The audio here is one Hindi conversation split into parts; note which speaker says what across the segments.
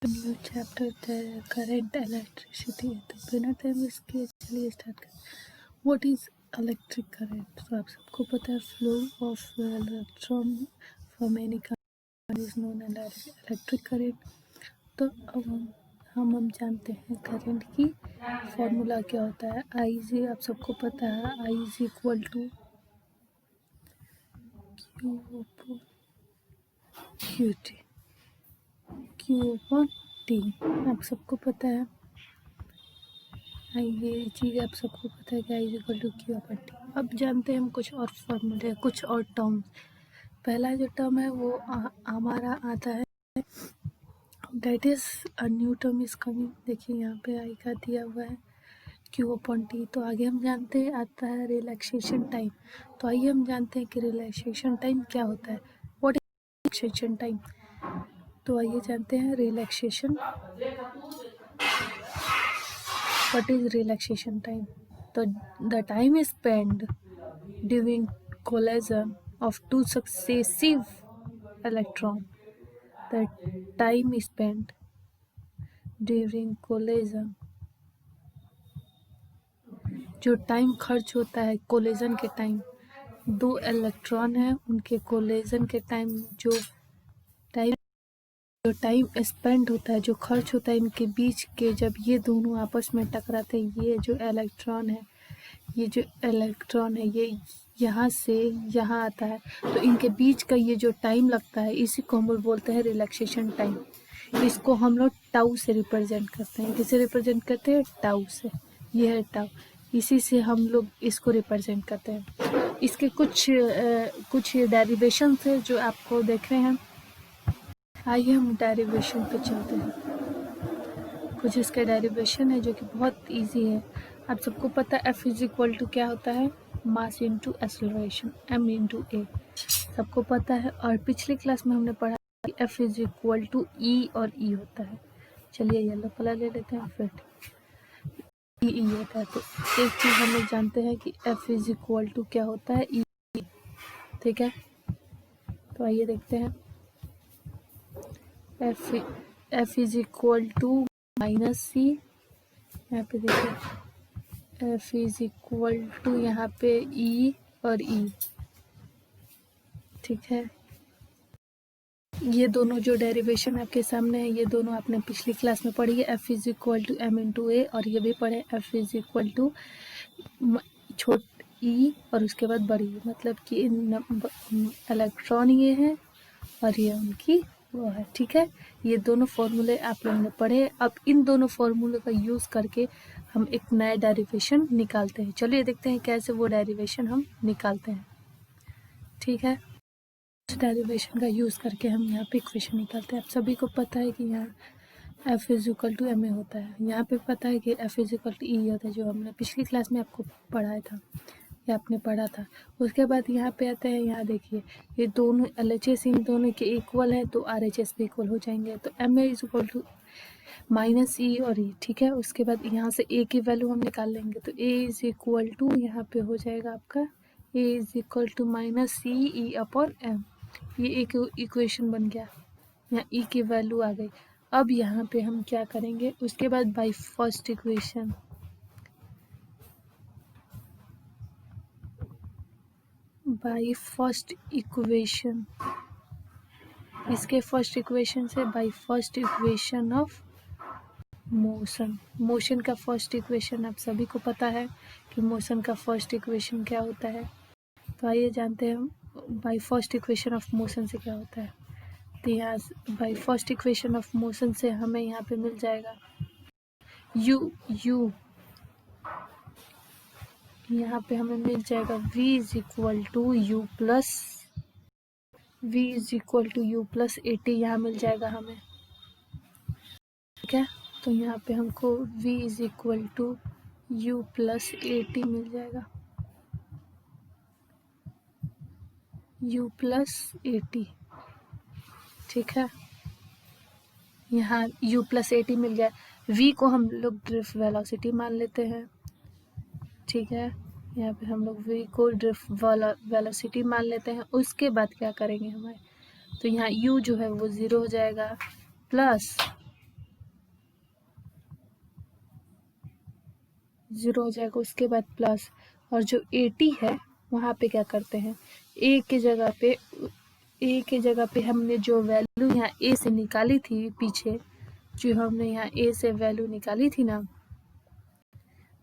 Speaker 1: New chapter current electricity. तो बिना टाइम वेस्ट किए चलिए स्टार्ट करें। What is electric current? तो आप सबको पता है, flow of electron from any conductor is known as electric current. तो अब हम जानते हैं करंट की फॉर्मूला क्या होता है। आई जी आप सबको पता है, I is equal to Q T, Q upon T आप सबको पता है। ये चीज़ आप सबको पता है कि I is equal to Q upon T. अब जानते हैं हम कुछ और फॉर्मूले, कुछ और टर्म। पहला जो टर्म है वो हमारा आता है, that is a new term is coming. देखिए यहाँ पे आई का दिया हुआ है क्यू अपॉन टी। तो आगे हम जानते हैं आता है रिलैक्सेशन टाइम। तो आइए हम जानते हैं कि रिलैक्सेशन टाइम क्या होता है। What is relaxation time? तो आइए जानते हैं relaxation, what is relaxation time. तो the time is spend during collision of two successive electron. The time is spent during collision, जो टाइम खर्च होता है कोलिजन के टाइम, दो इलेक्ट्रॉन है उनके कोलिजन के टाइम, जो टाइम स्पेंड होता है, जो खर्च होता है इनके बीच के, जब ये दोनों आपस में टकराते हैं। ये जो इलेक्ट्रॉन है, ये जो इलेक्ट्रॉन है ये यहाँ से यहाँ आता है, तो इनके बीच का ये जो टाइम लगता है इसी को हम लोग बोलते हैं रिलैक्सेशन टाइम। इसको हम लोग टाउ से रिप्रेजेंट करते हैं। किसे रिप्रेजेंट करते हैं? टाउ से। ये है टाउ, इसी से हम लोग इसको रिप्रेजेंट करते हैं। इसके कुछ डेरिवेशन है जो आपको देख रहे हैं। आइए हम डेरिवेशन पे चलते हैं। कुछ इसके डेरिवेशन है जो कि बहुत इजी है। आप सबको पता है एफ इज इक्वल टू क्या होता है? Mass into acceleration, M into A, सबको पता है। और पिछली क्लास में हमने पढ़ा कि एफ इज इक्वल टू ई और ई होता है। चलिए येलो कलर ले लेते हैं, फिर ई होता है। तो एक चीज़ हम लोग जानते हैं कि एफ इज इक्वल टू क्या होता है? ई, ठीक है। तो आइए देखते हैं, F is equal to minus C, यहाँ पे देखिए एफ इज इक्वल टू यहाँ पे ई और ई, ठीक है। ये दोनों जो डेरिवेशन आपके सामने है, ये दोनों आपने पिछली क्लास में पढ़ी है। F is equal to M into A, और ये भी पढ़े एफ इज इक्वल टू छोट ई और उसके बाद बड़ी, मतलब कि इलेक्ट्रॉन ये है और ये उनकी वो है, ठीक है। ये दोनों फॉर्मूले आप लोगों ने पढ़े। अब इन दोनों फॉर्मूले का यूज़ करके हम एक नया डेरिवेशन निकालते हैं। चलिए देखते हैं कैसे वो डेरिवेशन हम निकालते हैं, ठीक है। उस डेरिवेशन का यूज़ करके हम यहाँ पे इक्वेशन निकालते हैं। आप सभी को पता है कि यहाँ f is equal to m a होता है, यहाँ पे पता है कि f is equal to e होता है, जो हमने पिछली क्लास में आपको पढ़ाया था या आपने पढ़ा था। उसके बाद यहाँ पे आते हैं, यहाँ देखिए ये दोनों एल एच एस इन दोनों के इक्वल है, तो आर एच एस भी इक्वल हो जाएंगे। तो M A is equal to minus E और ई, ठीक है। उसके बाद यहाँ से ए की वैल्यू हम निकाल लेंगे, तो ए इज इक्वल टू यहाँ पे हो जाएगा आपका A is equal to minus C E upon M. ये एक इक्वेशन बन गया, यहाँ ई की वैल्यू आ गई। अब यहाँ पे हम क्या करेंगे, उसके बाद by first equation, by first equation, इसके फर्स्ट इक्वेशन से by first equation of motion. Motion का फर्स्ट इक्वेशन आप सभी को पता है कि मोशन का फर्स्ट इक्वेशन क्या होता है। तो आइए जानते हैं by first equation of motion से क्या होता है। तो यहाँ by first equation of motion से हमें यहाँ पे मिल जाएगा यू यहाँ पे हमें मिल जाएगा v is equal to you plus A t, यहाँ मिल जाएगा हमें, ठीक है। तो यहाँ पे हमको v is equal to you plus A T मिल जाएगा, u प्लस ए टी, ठीक है। यहाँ u प्लस ए टी मिल जाए। v को हम लोग ड्रिफ्ट वेलोसिटी मान लेते हैं, ठीक है। यहाँ पे हम लोग v को ड्रिफ्ट वेलोसिटी मान लेते हैं। उसके बाद क्या करेंगे हमारे, तो यहाँ u जो है वो 0 हो जाएगा, प्लस 0 हो जाएगा, उसके बाद प्लस, और जो 80 है वहाँ पे क्या करते हैं, ए के जगह पे हमने जो वैल्यू यहाँ ए से निकाली थी पीछे, जो हमने यहाँ ए से वैल्यू निकाली थी ना,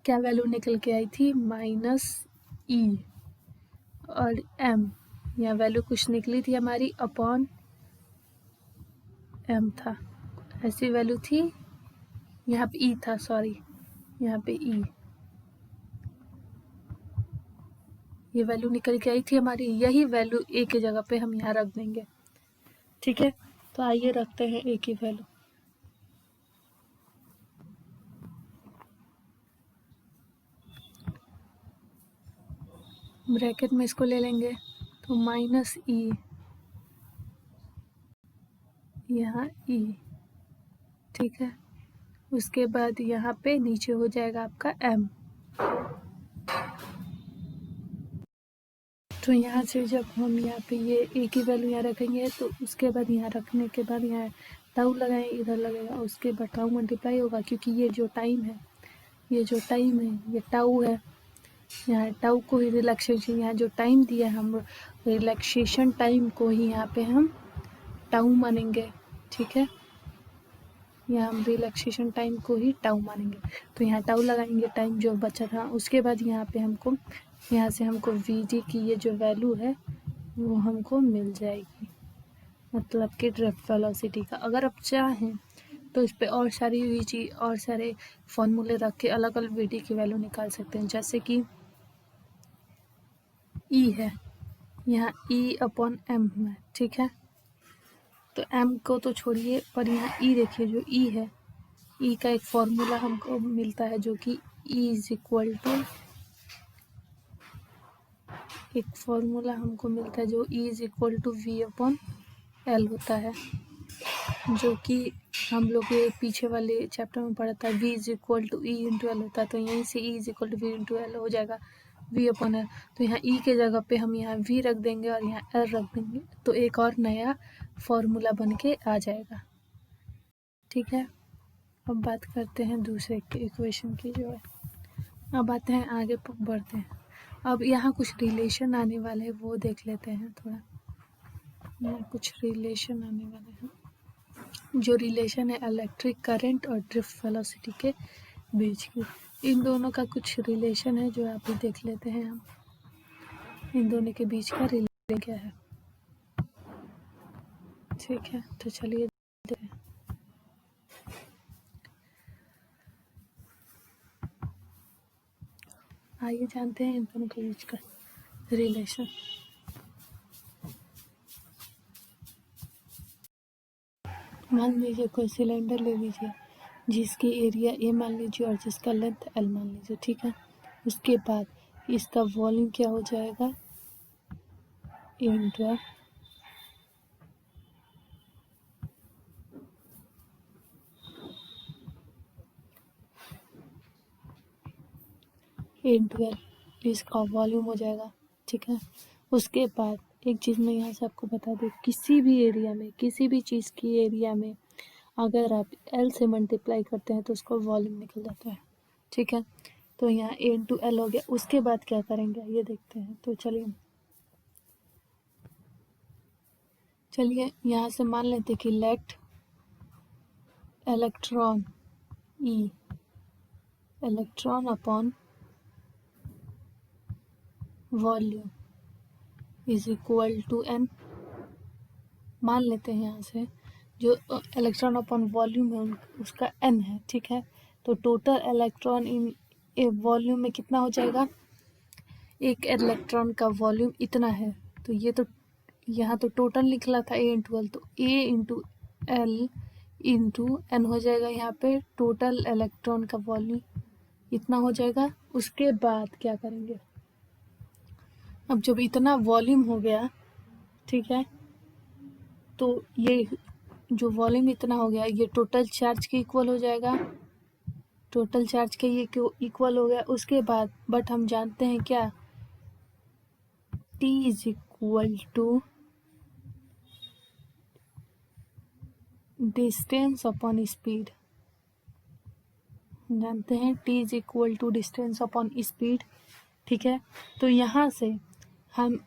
Speaker 1: क्या वैल्यू निकल के आई थी, -e और m, यहाँ वैल्यू कुछ निकली थी हमारी अपॉन m था, ऐसी वैल्यू थी, यहाँ पे e था, सॉरी यहाँ पे e, ये वैल्यू निकल के आई थी हमारी, यही वैल्यू a की जगह पे हम यहाँ रख देंगे। ठीक है, तो आइए रखते हैं a की वैल्यू। ब्रैकेट में इसको ले लेंगे, तो -e यहाँ e, ठीक है, उसके बाद यहाँ पे नीचे हो जाएगा आपका m। तो यहाँ से जब हम यहाँ पे ये a की वैल्यू यहाँ रखेंगे, तो उसके बाद यहाँ रखने के बाद यहाँ टाउ लगाएं, इधर लगेगा, उसके बाद टाउ मल्टीप्लाई होगा, क्योंकि ये जो टाइम है ये टाउ है, यहाँ टाउ को ही रिलैक्सेशन, यहाँ जो टाइम दिया है हम रिलैक्सेशन टाइम को ही यहाँ पे हम टाउ मानेंगे। ठीक है, यहाँ हम रिलैक्सेशन टाइम को ही टाउ मानेंगे, तो यहाँ टाउ लगाएंगे, टाइम जो बचा था, उसके बाद यहाँ पे हमको यहाँ से हमको वीडी की ये जो वैल्यू है वो हमको मिल जाएगी, मतलब कि ड्रिफ्ट वेलोसिटी का। अगर आप चाहें तो इस पे और सारी वीजी और सारे फॉर्मूले रख के अलग अलग वीडी की वैल्यू निकाल सकते हैं, जैसे कि ई है, यहाँ ई अपॉन एम है। ठीक है, तो एम को तो छोड़िए, पर यहाँ ई देखिए, जो ई है, ई का एक फॉर्मूला हमको मिलता है, जो कि ई इज इक्वल टू, एक फॉर्मूला हमको मिलता है जो e is equal to v upon l होता है, जो कि हम लोग ये पीछे वाले चैप्टर में पढ़ा था, v is equal to e into l होता है, तो यहीं से e is equal to v into l हो जाएगा, v अपॉन एल। तो यहाँ e के जगह पे हम यहाँ v रख देंगे और यहाँ l रख देंगे, तो एक और नया फॉर्मूला बन के आ जाएगा। ठीक है, अब बात करते हैं दूसरे इक्वेशन की जो है, अब आते हैं आगे बढ़ते हैं। अब यहाँ कुछ रिलेशन आने वाले हैं, वो देख लेते हैं थोड़ा, यहाँ कुछ रिलेशन आने वाले हैं, जो रिलेशन है इलेक्ट्रिक करंट और ड्रिफ्ट वेलोसिटी के बीच की, इन दोनों का कुछ रिलेशन है जो आप भी देख लेते हैं हम, इन दोनों के बीच का रिलेशन क्या है। ठीक है, तो चलिए देखते हैं। आइए जानते हैं इन दोनों के बीच का रिलेशन। मान लीजिए कोई सिलेंडर ले लीजिए जिसकी एरिया ए मान लीजिए और जिसका लेंथ एल मान लीजिए। ठीक है, उसके बाद इसका वॉल्यूम क्या हो जाएगा, ए इंटू एल, इंटू एल, इसका वॉल्यूम हो जाएगा। ठीक है, उसके बाद एक चीज़ मैं यहाँ से आपको बता दूँ, किसी भी एरिया में, किसी भी चीज़ की एरिया में अगर आप एल से मल्टीप्लाई करते हैं तो उसका वॉल्यूम निकल जाता है। ठीक है, तो यहाँ ए इंटू एल हो गया। उसके बाद क्या करेंगे ये देखते हैं। तो चलिए यहाँ से मान लेते कि let electron e, electron upon volume is equal to n. मान लेते हैं यहाँ से जो इलेक्ट्रॉन अपॉन वॉल्यूम है उसका एन है। ठीक है, तो total electron in A volume में कितना हो जाएगा, एक इलेक्ट्रॉन का वॉल्यूम इतना है, तो ये तो यहाँ तो टोटल निकला था ए इंटू एल, तो ए इंटू एल इंटू एन हो जाएगा, यहाँ पे टोटल इलेक्ट्रॉन का वॉल्यूम इतना हो जाएगा। उसके बाद क्या करेंगे, अब जब इतना वॉल्यूम हो गया, ठीक है, तो ये जो वॉल्यूम इतना हो गया ये टोटल चार्ज के इक्वल हो जाएगा, टोटल चार्ज के ये इक्वल हो गया। उसके बाद बट हम जानते हैं क्या, T is equal to distance upon speed, जानते हैं t is equal to distance upon speed, ठीक है। तो यहाँ से हम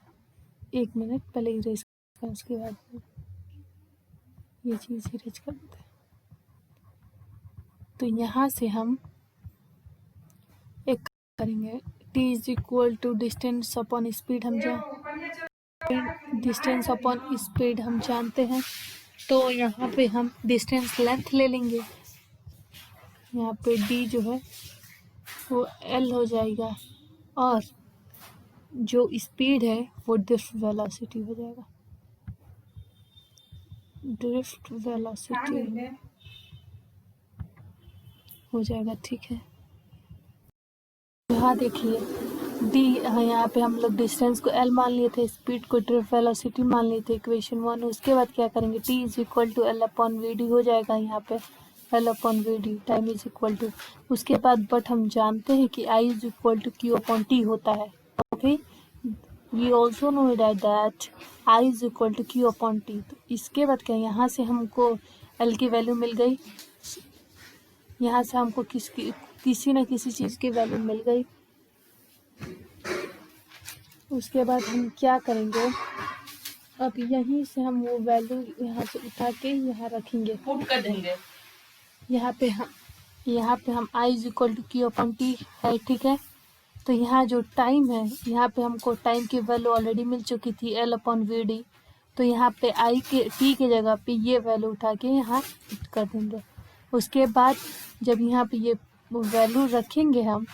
Speaker 1: 1 मिनट पहले इरेज करें, उसके बाद ये चीज़ इरेज कर देते हैं। तो यहाँ से हम एक करेंगे t is equal to distance upon speed, distance upon speed हम जानते हैं। तो यहाँ पे हम डिस्टेंस लेंथ ले लेंगे, यहाँ पे d जो है वो l हो जाएगा और जो स्पीड है वो ड्रिफ्ट वेलोसिटी हो जाएगा, ड्रिफ्ट वेलोसिटी हो जाएगा, ठीक है। यहाँ देखिए d, यहाँ पे हम लोग डिस्टेंस को l मान लिए थे, स्पीड को ड्रिफ्ट वेलोसिटी मान लिए थे, इक्वेशन 1। उसके बाद क्या करेंगे, t is equal to L upon V D हो जाएगा, यहाँ पे L upon V D, time is equal to, उसके बाद बट हम जानते हैं कि I is equal to Q upon T होता है, okay. We also know that I is equal to Q upon T. तो इसके बाद क्या, यहाँ से हमको एल की वैल्यू मिल गई, यहाँ से हमको किसी न किसी चीज़ की वैल्यू मिल गई। उसके बाद हम क्या करेंगे, अब यहीं से हम वो वैल्यू यहाँ से उठा के यहाँ रखेंगे, पुट कर देंगे। यहाँ पे हम I is equal to Q upon T है, ठीक है। तो यहाँ जो टाइम है, यहाँ पे हमको टाइम की वैल्यू ऑलरेडी मिल चुकी थी एल अपॉन वी डी। तो यहाँ पे आई के टी के जगह पे ये वैल्यू उठा के यहाँ कर देंगे। उसके बाद जब यहाँ पे ये वैल्यू रखेंगे हम,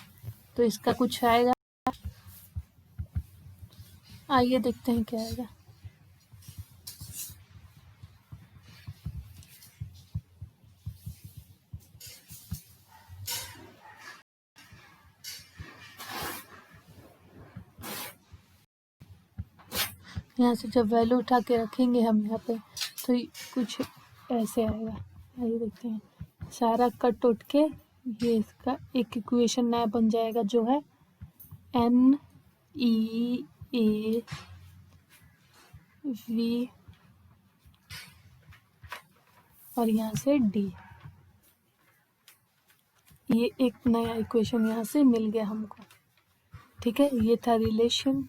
Speaker 1: तो इसका कुछ आएगा, आइए देखते हैं क्या आएगा। यहाँ से जब वैल्यू उठा के रखेंगे हम यहाँ पे, तो कुछ ऐसे आएगा, आइए देखते हैं। सारा कट उठ के ये इसका एक इक्वेशन नया बन जाएगा, जो है एन ई ए वी और यहाँ से डी, ये एक नया इक्वेशन यहाँ से मिल गया हमको, ठीक है। ये था रिलेशन।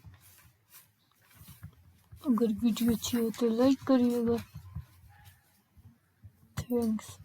Speaker 1: अगर वीडियो अच्छी हो तो लाइक करिएगा, थैंक्स।